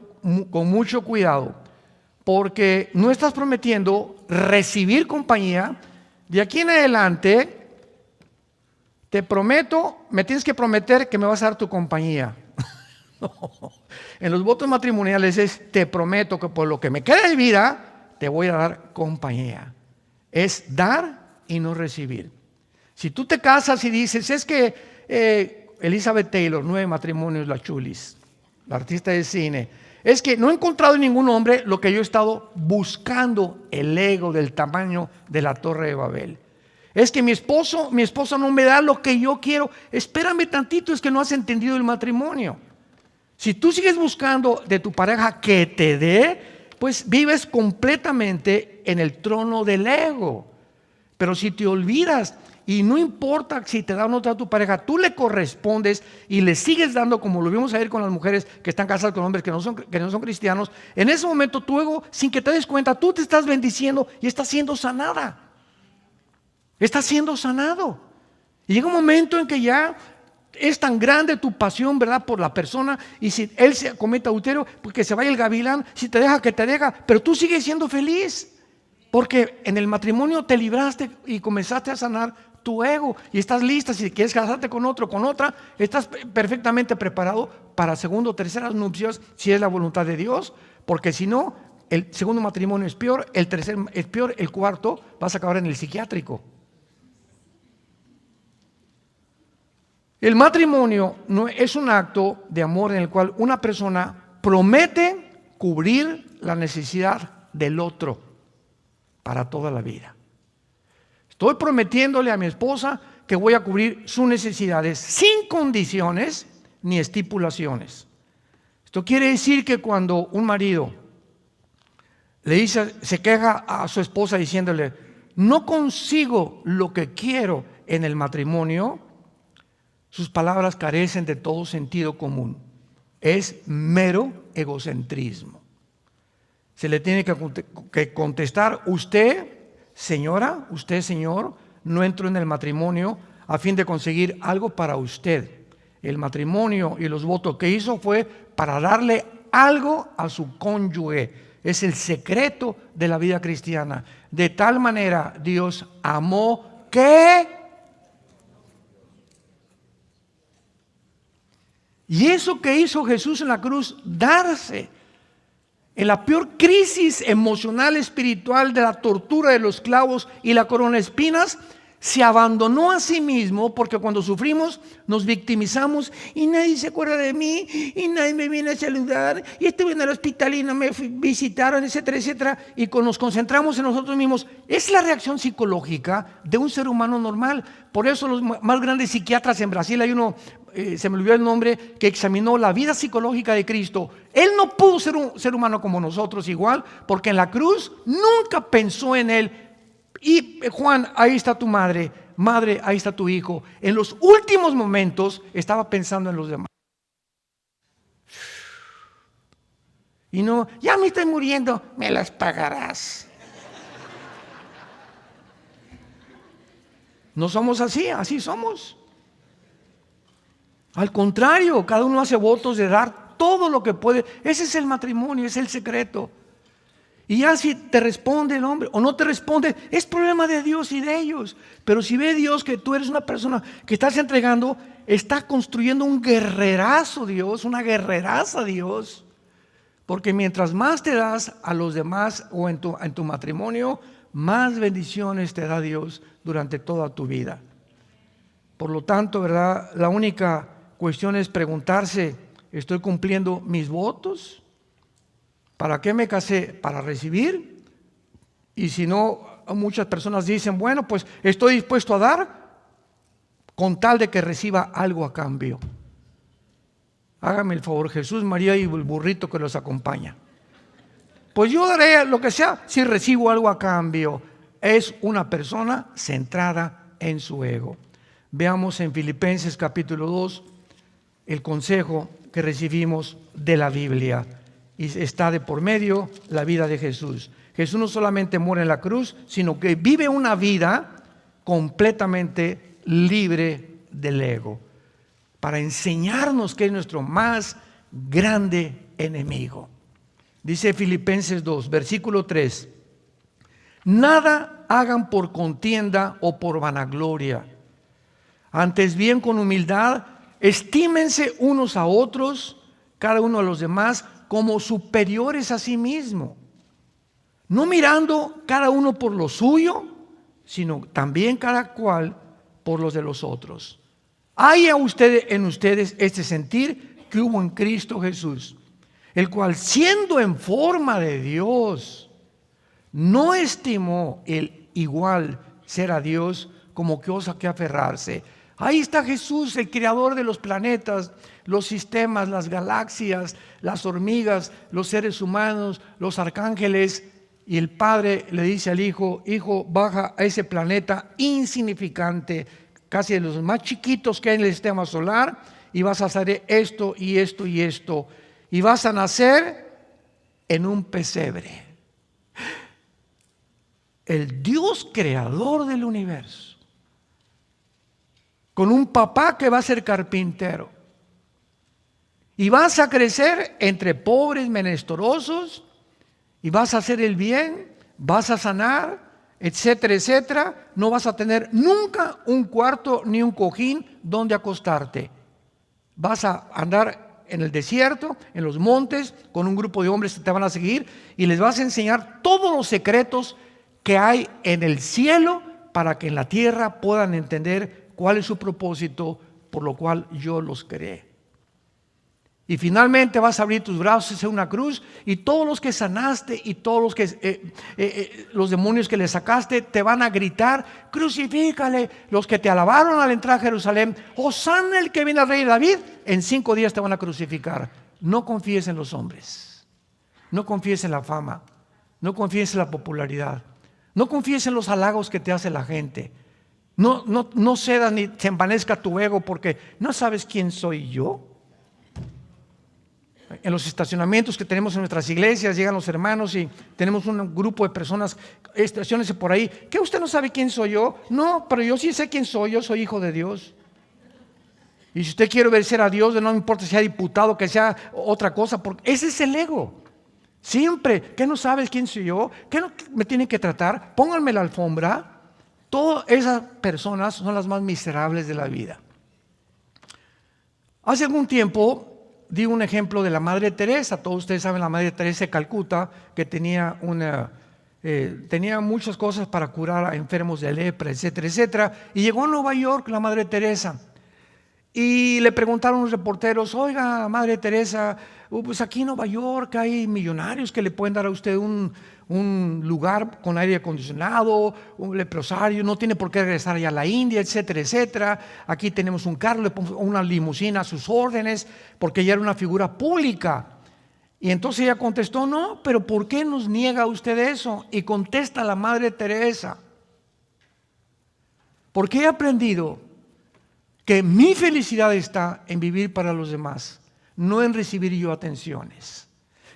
con mucho cuidado, porque no estás prometiendo recibir compañía. De aquí en adelante, te prometo, me tienes que prometer que me vas a dar tu compañía. No. En los votos matrimoniales es, te prometo que por lo que me queda de vida, te voy a dar compañía. Es dar y no recibir. Si tú te casas y dices, es que Elizabeth Taylor, 9 matrimonios, la Chulis, la artista de cine, es que no he encontrado en ningún hombre lo que yo he estado buscando, el ego del tamaño de la Torre de Babel. Es que mi esposa no me da lo que yo quiero. Espérame tantito, es que no has entendido el matrimonio. Si tú sigues buscando de tu pareja que te dé, pues vives completamente en el trono del ego. Pero si te olvidas, y no importa si te da o no te da tu pareja, tú le correspondes y le sigues dando, como lo vimos ayer con las mujeres que están casadas con hombres que no son cristianos. En ese momento tu ego, sin que te des cuenta, tú te estás bendiciendo y estás siendo sanada. Estás siendo sanado. Y llega un momento en que ya es tan grande tu pasión, ¿verdad?, por la persona, y si él se comete adulterio, pues que se vaya el gavilán. Si te deja, que te deja, pero tú sigues siendo feliz, porque en el matrimonio te libraste y comenzaste a sanar tu ego, y estás lista. Si quieres casarte con otro, con otra, estás perfectamente preparado para segundo o terceras nupcias, si es la voluntad de Dios, porque si no, el segundo matrimonio es peor, el tercer es peor, el cuarto vas a acabar en el psiquiátrico. El matrimonio no es un acto de amor en el cual una persona promete cubrir la necesidad del otro para toda la vida. Estoy prometiéndole a mi esposa que voy a cubrir sus necesidades sin condiciones ni estipulaciones. Esto quiere decir que cuando un marido le dice, se queja a su esposa diciéndole, no consigo lo que quiero en el matrimonio, sus palabras carecen de todo sentido común. Es mero egocentrismo. Se le tiene que contestar, usted, señora, usted, señor, no entró en el matrimonio a fin de conseguir algo para usted. El matrimonio y los votos que hizo fue para darle algo a su cónyuge. Es el secreto de la vida cristiana. De tal manera Dios amó que... Y eso que hizo Jesús en la cruz, darse. en la peor crisis emocional, espiritual de la tortura de los clavos y la corona de espinas, se abandonó a sí mismo, porque cuando sufrimos nos victimizamos y nadie se acuerda de mí y nadie me viene a saludar y estuve en el hospital y no me visitaron, etcétera, etcétera, y nos concentramos en nosotros mismos. Es la reacción psicológica de un ser humano normal. Por eso los más grandes psiquiatras en Brasil, hay uno, se me olvidó el nombre, que examinó la vida psicológica de Cristo. Él no pudo ser un ser humano como nosotros igual, porque en la cruz nunca pensó en él. Y Juan, ahí está tu madre, madre, ahí está tu hijo. En los últimos momentos estaba pensando en los demás. Y no, ya me estoy muriendo, me las pagarás. No somos así, así somos. Al contrario, cada uno hace votos de dar todo lo que puede. Ese es el matrimonio, es el secreto. Y ya si te responde el hombre o no te responde, es problema de Dios y de ellos. Pero si ve Dios que tú eres una persona que estás entregando, está construyendo un guerrerazo Dios, una guerreraza Dios. Porque mientras más te das a los demás o en tu matrimonio, más bendiciones te da Dios durante toda tu vida. Por lo tanto, ¿verdad? La única cuestión es preguntarse, ¿estoy cumpliendo mis votos? ¿Para qué me casé? ¿Para recibir? Y si no, muchas personas dicen, bueno, pues estoy dispuesto a dar con tal de que reciba algo a cambio. Hágame el favor, Jesús, María y el burrito que los acompaña. Pues yo daré lo que sea si recibo algo a cambio. Es una persona centrada en su ego. Veamos en Filipenses capítulo 2 el consejo que recibimos de la Biblia. Y está de por medio la vida de Jesús. Jesús no solamente muere en la cruz, sino que vive una vida completamente libre del ego, para enseñarnos que es nuestro más grande enemigo. Dice Filipenses 2, versículo 3: nada hagan por contienda o por vanagloria, antes bien con humildad estímense unos a otros, cada uno a los demás, como superiores a sí mismo, no mirando cada uno por lo suyo, sino también cada cual por los de los otros. Hay en ustedes este sentir que hubo en Cristo Jesús, el cual, siendo en forma de Dios, no estimó el igual ser a Dios como cosa que aferrarse. Ahí está Jesús, el creador de los planetas, los sistemas, las galaxias, las hormigas, los seres humanos, los arcángeles. Y el Padre le dice al Hijo: Hijo, baja a ese planeta insignificante, casi de los más chiquitos que hay en el sistema solar, y vas a hacer esto y esto y esto. Y vas a nacer en un pesebre. El Dios creador del universo, con un papá que va a ser carpintero. Y vas a crecer entre pobres, menesterosos, y vas a hacer el bien, vas a sanar, etcétera, etcétera. No vas a tener nunca un cuarto ni un cojín donde acostarte. Vas a andar en el desierto, en los montes, con un grupo de hombres que te van a seguir, y les vas a enseñar todos los secretos que hay en el cielo, para que en la tierra puedan entender cuál es su propósito, por lo cual yo los creé. Y finalmente vas a abrir tus brazos en una cruz, y todos los que sanaste y todos los que los demonios que le sacaste te van a gritar: crucifícale. Los que te alabaron al entrar a Jerusalén: Hosana el que viene al rey David, en 5 días te van a crucificar. No confíes en los hombres, no confíes en la fama, no confíes en la popularidad, no confíes en los halagos que te hace la gente. No cedas ni se envanezca tu ego, porque no sabes quién soy yo. En los estacionamientos que tenemos en nuestras iglesias llegan los hermanos y tenemos un grupo de personas, estaciónense por ahí. ¿Qué, usted no sabe quién soy yo? No, pero yo sí sé quién soy. Yo soy hijo de Dios. Y si usted quiere obedecer a Dios, no me importa si sea diputado, que sea otra cosa, porque ese es el ego. Siempre, ¿qué no sabes quién soy yo? ¿Qué no me tienen que tratar? Pónganme la alfombra. Todas esas personas son las más miserables de la vida. Hace algún tiempo di un ejemplo de la Madre Teresa. Todos ustedes saben la Madre Teresa de Calcuta, que tenía muchas cosas para curar a enfermos de lepra, etcétera, etcétera. Y llegó a Nueva York la Madre Teresa. Y le preguntaron los reporteros: oiga, Madre Teresa, pues aquí en Nueva York hay millonarios que le pueden dar a usted un lugar con aire acondicionado, un leprosario, no tiene por qué regresar allá a la India, etcétera, etcétera. Aquí tenemos un carro, le ponemos una limusina a sus órdenes, porque ella era una figura pública. Y entonces ella contestó: no, pero ¿por qué nos niega usted eso? Y contesta la Madre Teresa: porque he aprendido que mi felicidad está en vivir para los demás, no en recibir yo atenciones,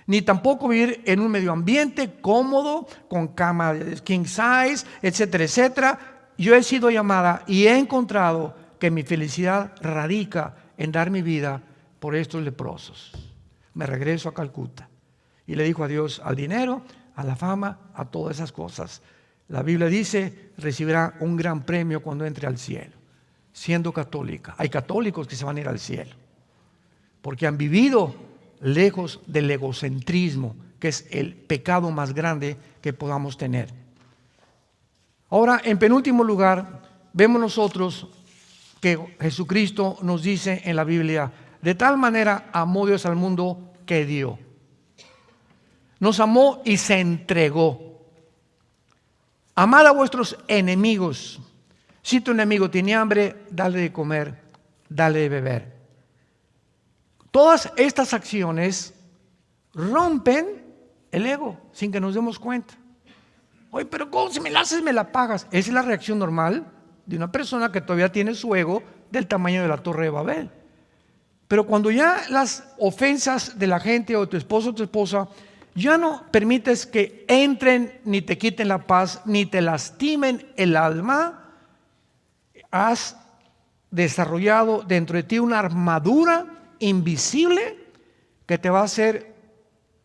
ni tampoco vivir en un medio ambiente cómodo, con cama king size, etcétera, etcétera. Yo he sido llamada y he encontrado que mi felicidad radica en dar mi vida por estos leprosos. Me regreso a Calcuta. Y le dijo adiós al dinero, a la fama, a todas esas cosas. La Biblia dice: recibirá un gran premio cuando entre al cielo, siendo católica. Hay católicos que se van a ir al cielo porque han vivido lejos del egocentrismo, que es el pecado más grande que podamos tener. Ahora, en penúltimo lugar, vemos nosotros que Jesucristo nos dice en la Biblia: de tal manera amó Dios al mundo que dio. Nos amó y se entregó. Amad a vuestros enemigos. Si tu enemigo tiene hambre, dale de comer, dale de beber. Todas estas acciones rompen el ego sin que nos demos cuenta. Oye, pero ¿cómo? Si me la haces, me la pagas. Esa es la reacción normal de una persona que todavía tiene su ego del tamaño de la Torre de Babel. Pero cuando ya las ofensas de la gente, o tu esposo o tu esposa, ya no permites que entren, ni te quiten la paz, ni te lastimen el alma, has desarrollado dentro de ti una armadura invisible que te va a hacer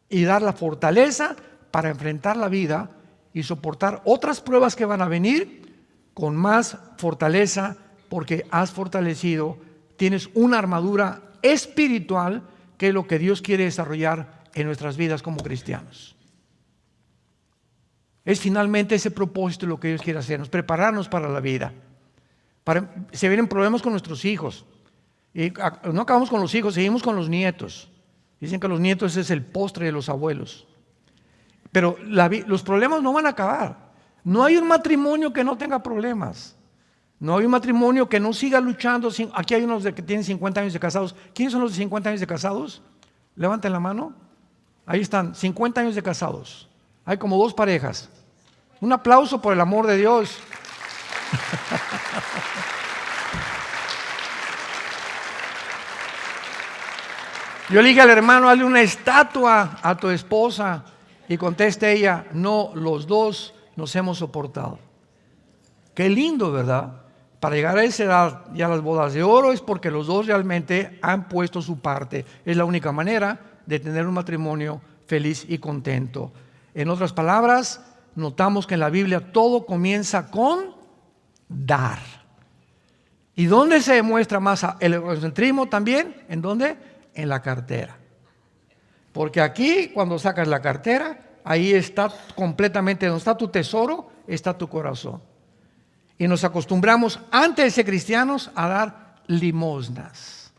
y dar la fortaleza para enfrentar la vida y soportar otras pruebas que van a venir con más fortaleza, porque has fortalecido, tienes una armadura espiritual, que es lo que Dios quiere desarrollar en nuestras vidas como cristianos. Es finalmente ese propósito lo que Dios quiere hacernos, prepararnos para la vida. Se vienen problemas con nuestros hijos, y no acabamos con los hijos, seguimos con los nietos. Dicen que los nietos es el postre de los abuelos. Pero los problemas no van a acabar. No hay un matrimonio que no tenga problemas. No hay un matrimonio que no siga luchando. Aquí hay unos que tienen 50 años de casados. ¿Quiénes son los de 50 años de casados? Levanten la mano. Ahí están, 50 años de casados. Hay como 2 parejas. Un aplauso por el amor de Dios. Yo le dije al hermano: hazle una estatua a tu esposa. Y contesta ella: no, los dos nos hemos soportado. Qué lindo, ¿verdad? Para llegar a esa edad, ya las bodas de oro, es porque los dos realmente han puesto su parte. Es la única manera de tener un matrimonio feliz y contento. En otras palabras, notamos que en la Biblia todo comienza con dar. ¿Y dónde se demuestra más el egocentrismo también? ¿En dónde? En la cartera. Porque aquí, cuando sacas la cartera, ahí está completamente, donde está tu tesoro, está tu corazón. Y nos acostumbramos, antes de ser cristianos, a dar limosnas.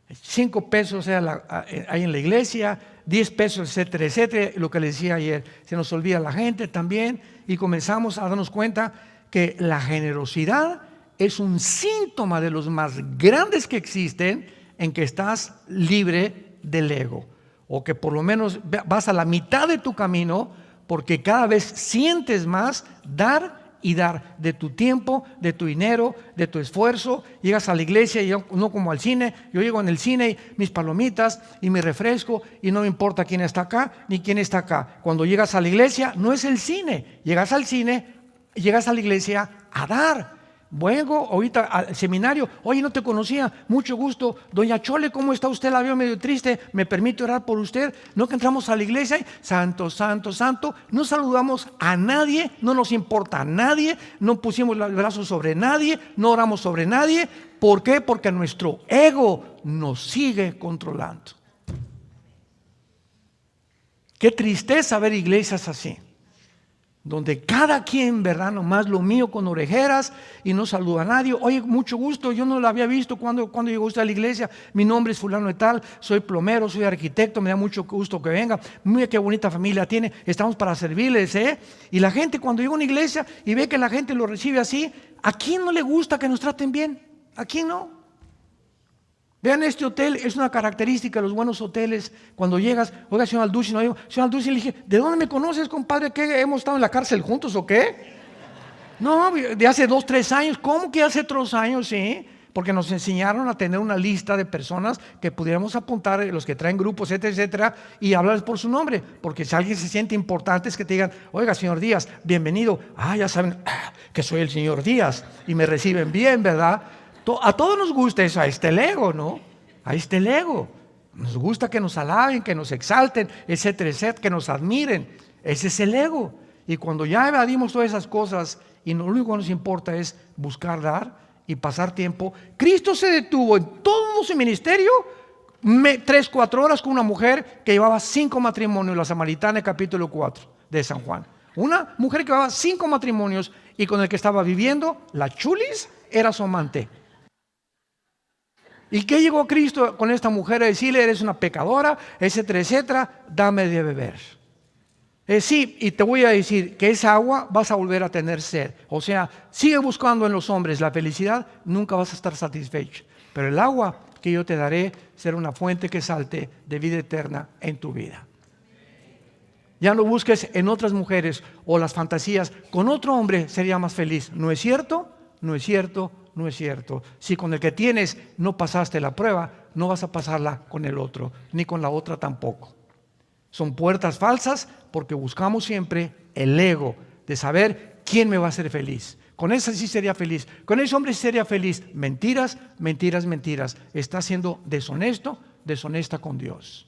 5 pesos ahí en la iglesia, 10 pesos, etcétera, etcétera. Lo que les decía ayer, se nos olvida la gente también, y comenzamos a darnos cuenta que la generosidad es un síntoma de los más grandes que existen, en que estás libre del ego, o que por lo menos vas a la mitad de tu camino, porque cada vez sientes más dar y dar de tu tiempo, de tu dinero, de tu esfuerzo. Llegas a la iglesia y no como al cine. Yo llego en el cine y mis palomitas y mi refresco, y no me importa quién está acá ni quién está acá. Cuando llegas a la iglesia no es el cine, llegas al cine, llegas a la iglesia a dar. Vengo ahorita al seminario: oye, no te conocía, mucho gusto, doña Chole, ¿cómo está usted? La veo medio triste, ¿me permite orar por usted? No, que entramos a la iglesia y santo, santo, santo, no saludamos a nadie, no nos importa a nadie, no pusimos los brazos sobre nadie, no oramos sobre nadie, ¿Por qué? Porque nuestro ego nos sigue controlando. Qué tristeza ver iglesias así, donde cada quien, ¿verdad? Nomás lo mío con orejeras y no saluda a nadie. Oye, mucho gusto, yo no la había visto cuando llegó usted a la iglesia. Mi nombre es fulano de tal, soy plomero, soy arquitecto, me da mucho gusto que venga. Mira qué bonita familia tiene, estamos para servirles, ¿eh? Y la gente cuando llega a una iglesia y ve que la gente lo recibe así, ¿a quién no le gusta que nos traten bien? ¿A quién no? Vean, este hotel es una característica de los buenos hoteles. Cuando llegas, oiga, señor Alducin, no, señor Alducin, le dije, ¿de dónde me conoces, compadre? ¿Qué, hemos estado en la cárcel juntos o qué? No, de hace 2, 3 años. ¿Cómo que hace 3 años? Sí, porque nos enseñaron a tener una lista de personas que pudiéramos apuntar, los que traen grupos, etcétera, etcétera, y hablarles por su nombre. Porque si alguien se siente importante, es que te digan, oiga, señor Díaz, bienvenido. Ya saben que soy el señor Díaz y me reciben bien, ¿verdad? A todos nos gusta eso, ahí está el ego, ¿no? Ahí está el ego. Nos gusta que nos alaben, que nos exalten, etcétera, etcétera, que nos admiren. Ese es el ego. Y cuando ya evadimos todas esas cosas y lo único que nos importa es buscar dar y pasar tiempo, Cristo se detuvo en todo su ministerio 3, 4 horas con una mujer que llevaba 5 matrimonios, la samaritana, capítulo 4 de San Juan. Una mujer que llevaba 5 matrimonios y con el que estaba viviendo, la chulis, era su amante. ¿Y qué llegó Cristo con esta mujer a decirle? Eres una pecadora, etcétera, etcétera, dame de beber. Sí, y te voy a decir que esa agua vas a volver a tener sed. O sea, sigue buscando en los hombres la felicidad, nunca vas a estar satisfecho. Pero el agua que yo te daré será una fuente que salte de vida eterna en tu vida. Ya no busques en otras mujeres o las fantasías. Con otro hombre sería más feliz. ¿No es cierto? No es cierto. No es cierto. Si con el que tienes no pasaste la prueba, no vas a pasarla con el otro, ni con la otra tampoco. Son puertas falsas porque buscamos siempre el ego de saber quién me va a hacer feliz. Con ese sí sería feliz, con ese hombre sí sería feliz. Mentiras, mentiras, mentiras. Está siendo deshonesto, deshonesta con Dios.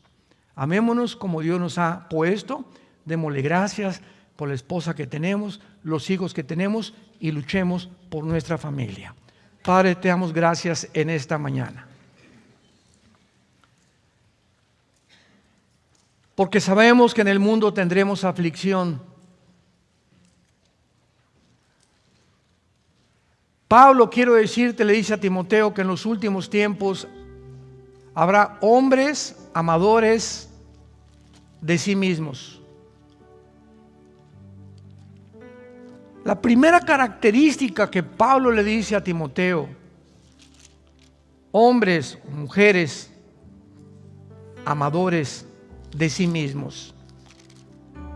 Amémonos como Dios nos ha puesto. Démosle gracias por la esposa que tenemos, los hijos que tenemos y luchemos por nuestra familia. Padre, te damos gracias en esta mañana. Porque sabemos que en el mundo tendremos aflicción. Pablo, quiero decirte, le dice a Timoteo que en los últimos tiempos habrá hombres amadores de sí mismos. La primera característica que Pablo le dice a Timoteo, hombres, mujeres, amadores de sí mismos,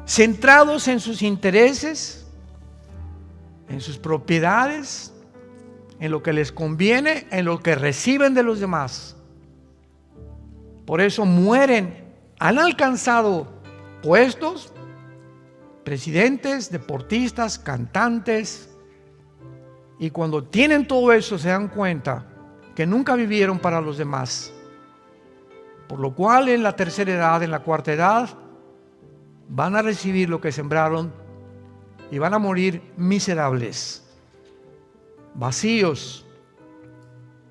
centrados en sus intereses, en sus propiedades, en lo que les conviene, en lo que reciben de los demás. Por eso mueren, han alcanzado puestos, presidentes, deportistas, cantantes, y cuando tienen todo eso se dan cuenta que nunca vivieron para los demás, por lo cual en la tercera edad, en la cuarta edad, van a recibir lo que sembraron y van a morir miserables, vacíos,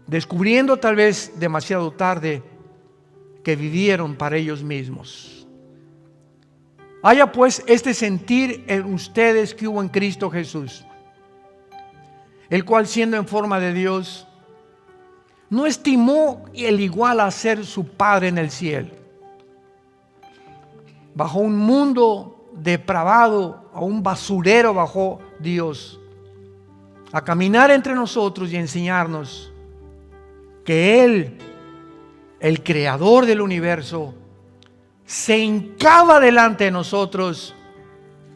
descubriendo tal vez demasiado tarde que vivieron para ellos mismos. Haya pues este sentir en ustedes que hubo en Cristo Jesús, el cual siendo en forma de Dios, no estimó el igual a ser su Padre en el cielo. Bajo un mundo depravado, a un basurero bajó Dios a caminar entre nosotros y enseñarnos que Él, el creador del universo, se hincaba delante de nosotros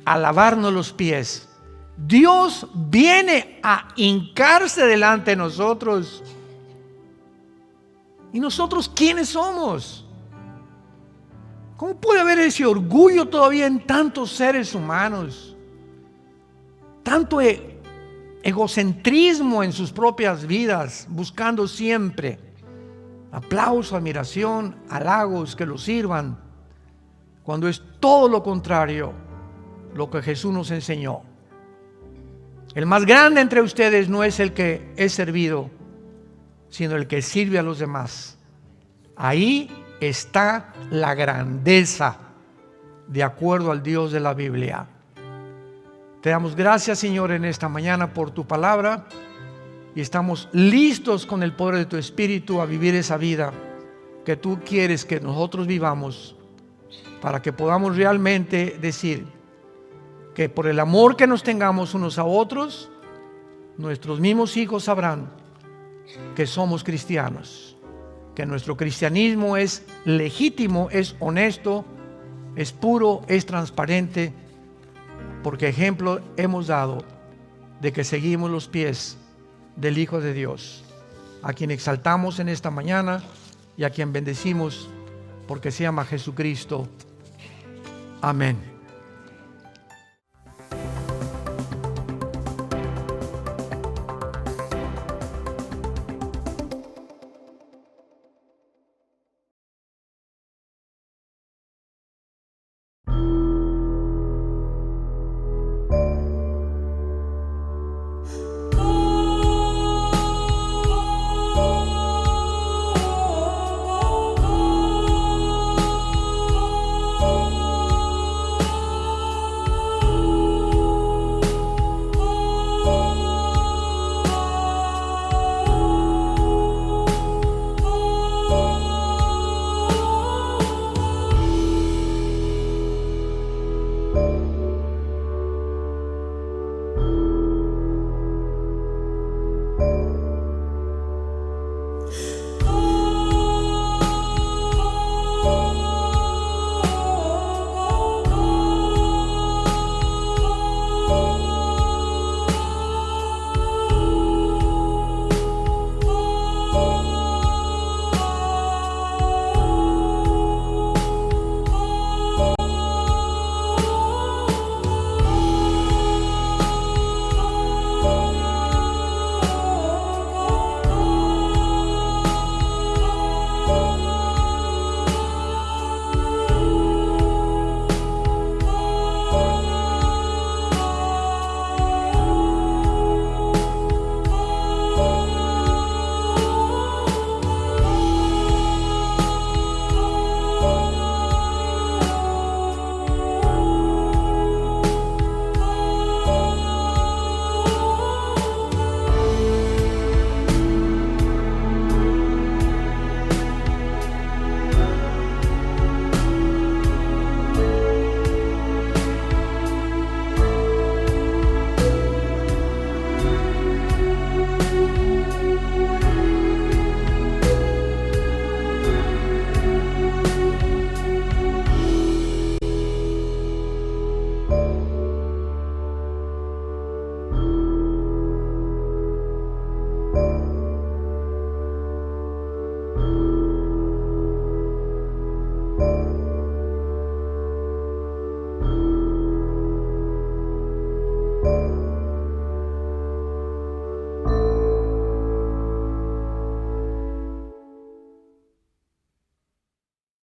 a lavarnos los pies. Dios viene a hincarse delante de nosotros. ¿Y nosotros quiénes somos? ¿Cómo puede haber ese orgullo todavía en tantos seres humanos? Tanto egocentrismo en sus propias vidas, buscando siempre aplauso, admiración, halagos que los sirvan, cuando es todo lo contrario lo que Jesús nos enseñó. El más grande entre ustedes no es el que es servido, sino el que sirve a los demás. Ahí está la grandeza, de acuerdo al Dios de la Biblia. Te damos gracias, Señor, en esta mañana por tu palabra, y estamos listos con el poder de tu Espíritu a vivir esa vida que tú quieres que nosotros vivamos, para que podamos realmente decir que por el amor que nos tengamos unos a otros, nuestros mismos hijos sabrán que somos cristianos, que nuestro cristianismo es legítimo, es honesto, es puro, es transparente, porque ejemplo hemos dado de que seguimos los pies del Hijo de Dios, a quien exaltamos en esta mañana y a quien bendecimos porque se llama Jesucristo. Amén.